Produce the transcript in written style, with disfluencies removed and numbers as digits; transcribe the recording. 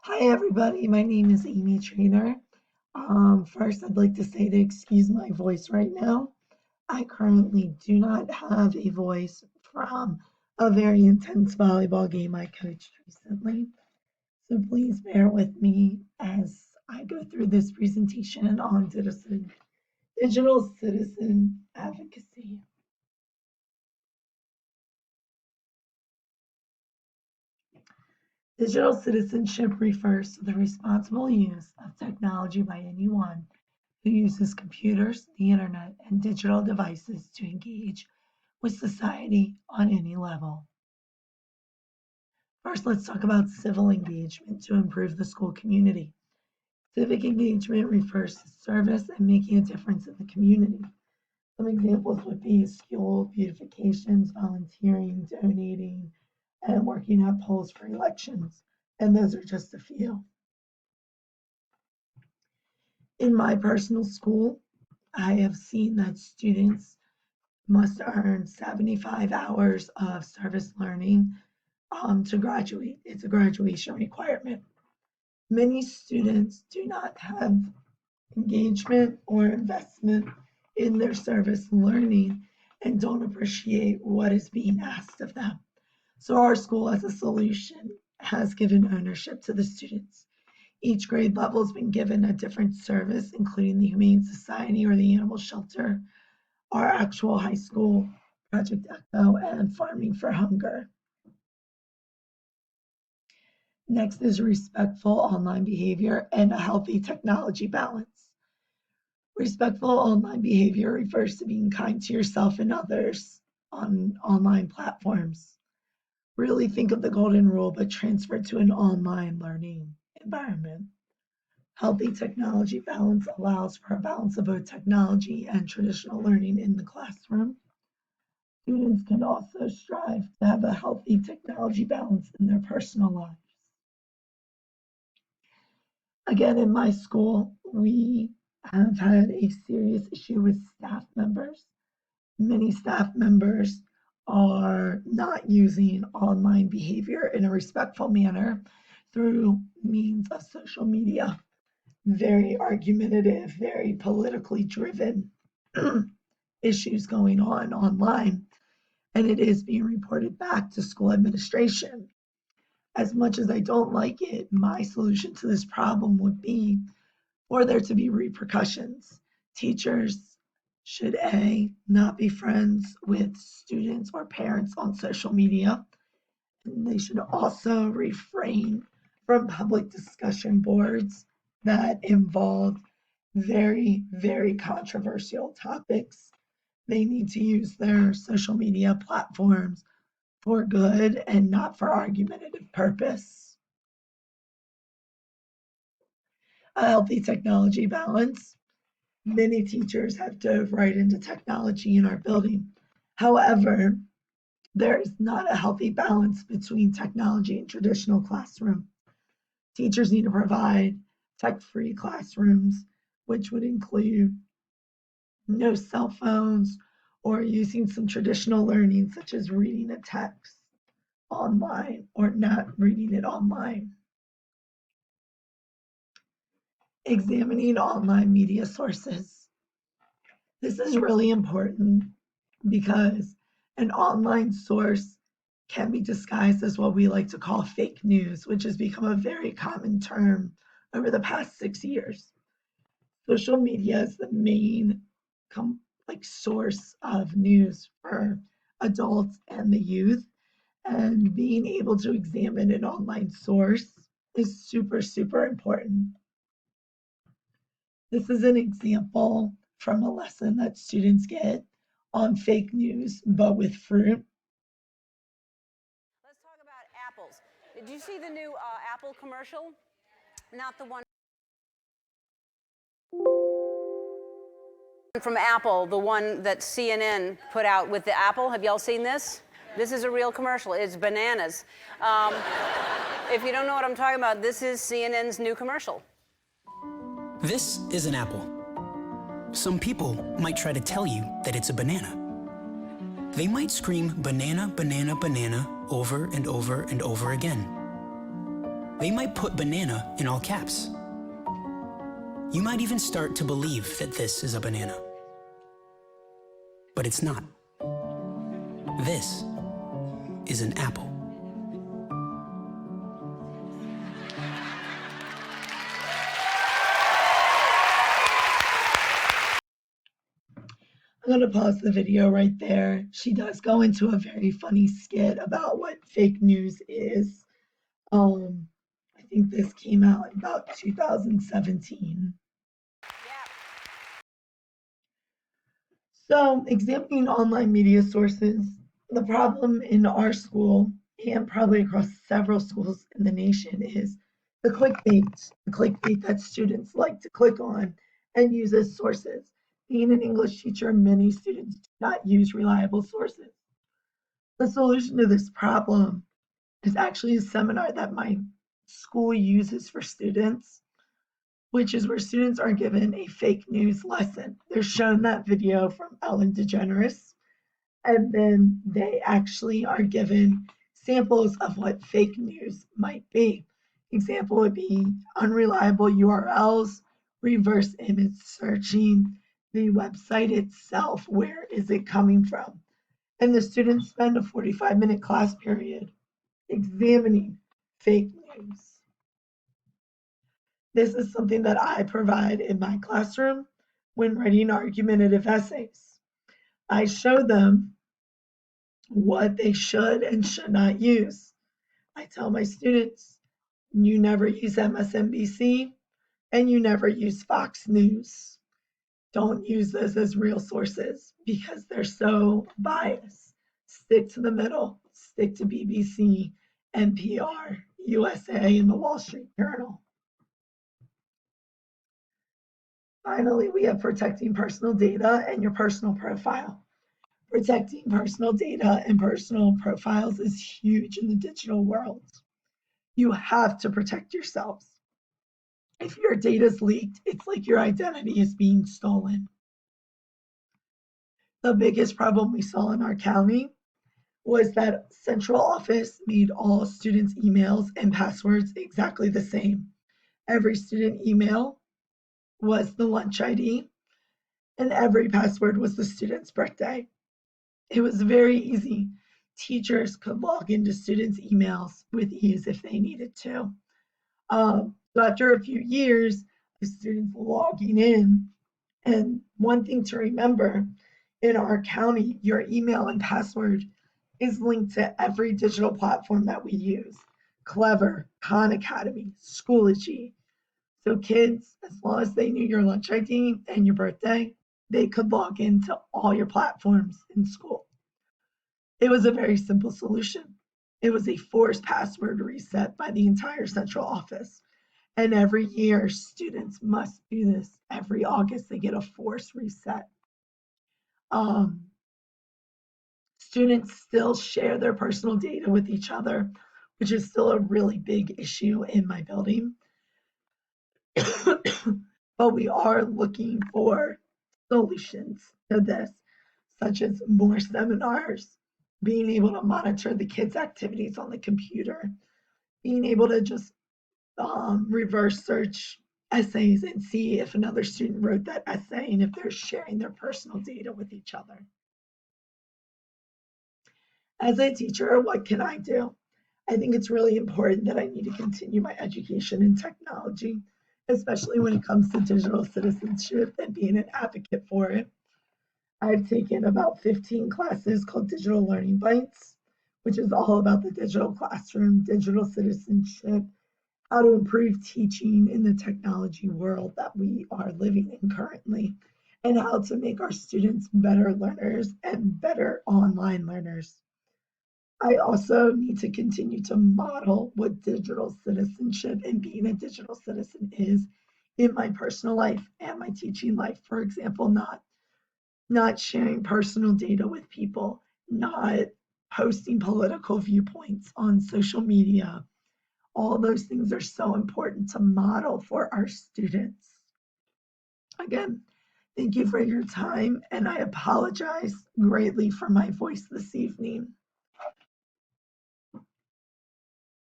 Hi, everybody. My name is Amy Trainer. First, I'd like to say to excuse my voice right now. I currently do not have a voice from a very intense volleyball game I coached recently. So please bear with me as I go through this presentation on digital citizen advocacy. Digital citizenship refers to the responsible use of technology by anyone who uses computers, the internet, and digital devices to engage with society on any level. First, let's talk about civil engagement to improve the school community. Civic engagement refers to service and making a difference in the community. Some examples would be school beautifications, volunteering, donating, and working at polls for elections. And those are just a few. In my personal school, I have seen that students must earn 75 hours of service learning to graduate. It's a graduation requirement. Many students do not have engagement or investment in their service learning and don't appreciate what is being asked of them. So our school as a solution has given ownership to the students. Each grade level has been given a different service, including the Humane Society or the Animal Shelter, our actual high school, Project Echo, and Farming for Hunger. Next is respectful online behavior and a healthy technology balance. Respectful online behavior refers to being kind to yourself and others on online platforms. Really think of the golden rule, but transfer it to an online learning environment. Healthy technology balance allows for a balance of both technology and traditional learning in the classroom. Students can also strive to have a healthy technology balance in their personal lives. Again, in my school, we have had a serious issue with staff members. Many staff members are not using online behavior in a respectful manner through means of social media. Very argumentative, very politically driven issues going on online, and it is being reported back to school administration. As much as I don't like it, my solution to this problem would be for there to be repercussions. Teachers should A, not be friends with students or parents on social media, and they should also refrain from public discussion boards that involve very, very controversial topics. They need to use their social media platforms for good and not for argumentative purpose. A healthy technology balance. Many teachers have dove right into technology in our building. However, there is not a healthy balance between technology and traditional classroom. Teachers need to provide tech-free classrooms, which would include no cell phones or using some traditional learning, such as reading a text online or not reading it online. Examining online media sources. This is really important because an online source can be disguised as what we like to call fake news, which has become a very common term over the past 6 years. Social media is the main source of news for adults and the youth, and being able to examine an online source is super, super important. This is an example from a lesson that students get on fake news, but with fruit. Let's talk about apples. Did you see the new Apple commercial? Not the one from Apple, the one that CNN put out with the apple. Have y'all seen this? This is a real commercial. It's bananas. If you don't know what I'm talking about, this is CNN's new commercial. This is an apple. Some people might try to tell you that it's a banana. They might scream banana, banana, banana over and over and over again. They might put banana in all caps. You might even start to believe that this is a banana. But it's not. This is an apple. I'm going to pause the video right there. She does go into a very funny skit about what fake news is. I think this came out in about 2017. So, examining online media sources, the problem in our school and probably across several schools in the nation is the clickbait that students like to click on and use as sources. Being an English teacher, many students do not use reliable sources. The solution to this problem is actually a seminar that my school uses for students, which is where students are given a fake news lesson. They're shown that video from Ellen DeGeneres, and then they actually are given samples of what fake news might be. Example would be unreliable URLs, reverse image searching, the website itself, where is it coming from? And the students spend a 45-minute class period examining fake news. This is something that I provide in my classroom when writing argumentative essays. I show them what they should and should not use. I tell my students, you never use MSNBC and you never use Fox News. Don't use those as real sources because they're so biased. Stick to the middle, stick to BBC, NPR, USA, and the Wall Street Journal. Finally, we have protecting personal data and your personal profile. Protecting personal data and personal profiles is huge in the digital world. You have to protect yourselves. If your data is leaked, it's like your identity is being stolen. The biggest problem we saw in our county was that central office made all students' emails and passwords exactly the same. Every student email was the lunch ID, and every password was the student's birthday. It was very easy. Teachers could log into students' emails with ease if they needed to. So after a few years of students logging in, and one thing to remember, in our county, your email and password is linked to every digital platform that we use. Clever, Khan Academy, Schoology. So kids, as long as they knew your lunch ID and your birthday, they could log into all your platforms in school. It was a very simple solution. It was a forced password reset by the entire central office. And every year, students must do this. Every August, they get a forced reset. Students still share their personal data with each other, which is still a really big issue in my building. But we are looking for solutions to this, such as more seminars, being able to monitor the kids' activities on the computer, being able to just reverse search essays and see if another student wrote that essay and if they're sharing their personal data with each other. As a teacher, what can I do? I think it's really important that I need to continue my education in technology, especially when it comes to digital citizenship and being an advocate for it. I've taken about 15 classes called Digital Learning Bites, which is all about the digital classroom, digital citizenship, how to improve teaching in the technology world that we are living in currently, and how to make our students better learners and better online learners. I also need to continue to model what digital citizenship and being a digital citizen is in my personal life and my teaching life. For example, not sharing personal data with people, not posting political viewpoints on social media. All those things are so important to model for our students. Again, thank you for your time, and I apologize greatly for my voice this evening.